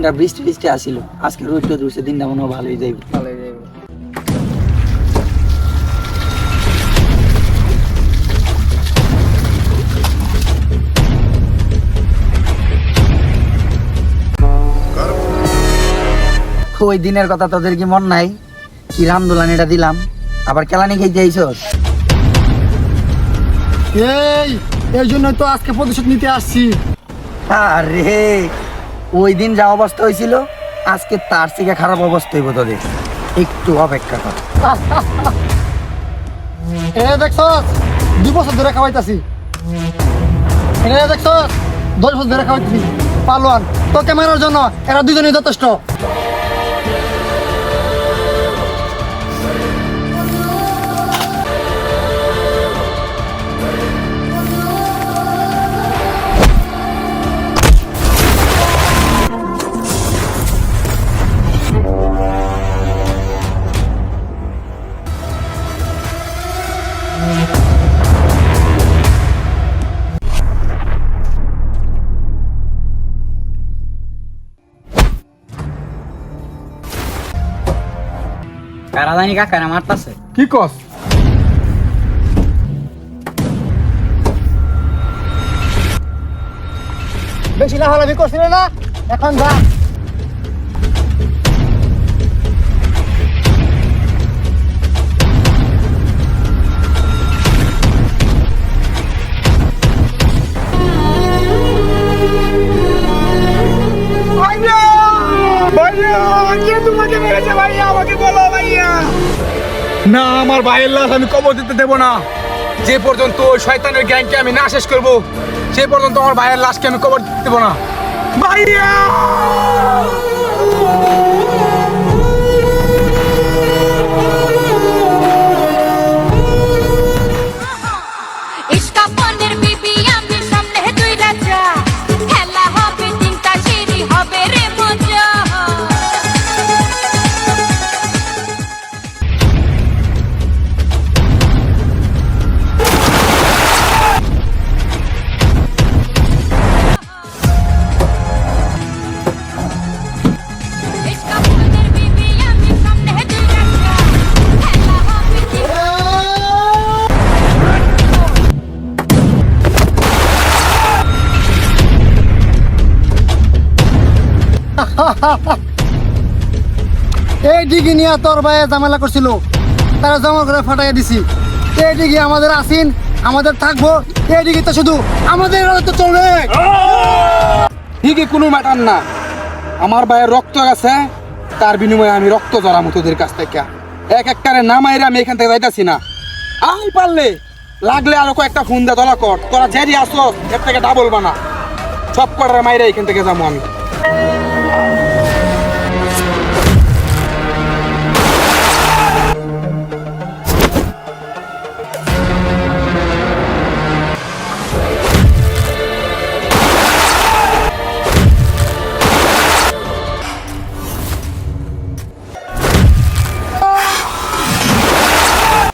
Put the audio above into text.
হালকা বৃষ্টি বৃষ্টি আসিল, আজকে রোদ টোদ উঠছে, দিনটা মনে হয় ভালোই যাইব। ওই দিনের কথা তোদের কি মন নাই? কি রামদোলানিটা দিলাম, আবার কেলানি খেয়ে আইছস? এই জন্যই তো আজকে প্রতিশোধ নিতে আসছি। আরে ওই দিন যা অবস্থা হয়েছিল, আজকে তার থেকে খারাপ অবস্থা হইব তোদের, একটু অপেক্ষা কর। দেখছস 2 বছর ধরে খাওয়াইতাছি, দেখছস 10 বছর ধরে খাওয়াইতাছি। পালোয়ান তোকে মারার জন্য এরা দুজনেই যথেষ্ট। কারা জানি কাকারা মারতাছে। কি কস? বেশি লাফালাফি করছিল না, এখন যা। না, আমার ভাইয়ের লাশ আমি কবর দিতে দেব না। যে পর্যন্ত ওই শয়তানের গ্যাংকে আমি না শেষ করব, সে পর্যন্ত আমার ভাইয়ের লাশকে আমি কবর দিতে দেব না। ভাইয়া! এই ডিগি নিয়ে তোর ভাই ঝামেলা করছিল, তারা জমা করে ফাটাইয়া দিছি। এই ডিগি আমাদের আসিন, আমাদের থাকবো। এই ডিগি তো শুধু আমাদের তো চলবে। ঠিকই, কোনো ম্যাটার না। আমার ভাইয়ের রক্ত গেছে, তার বিনিময়ে আমি রক্ত জড়ামো তোদের কাছ থেকে। এক একটারে না মাইরে আমি এখান থেকে যাইতাছি না। আই পারলে লাগলে আরো কয়েকটা ফোন দে, দলা কর। তোরা জেরি আসো, এর থেকে ডাবল বানা। সব কটার মাইরে এখান থেকে যাবো আমি।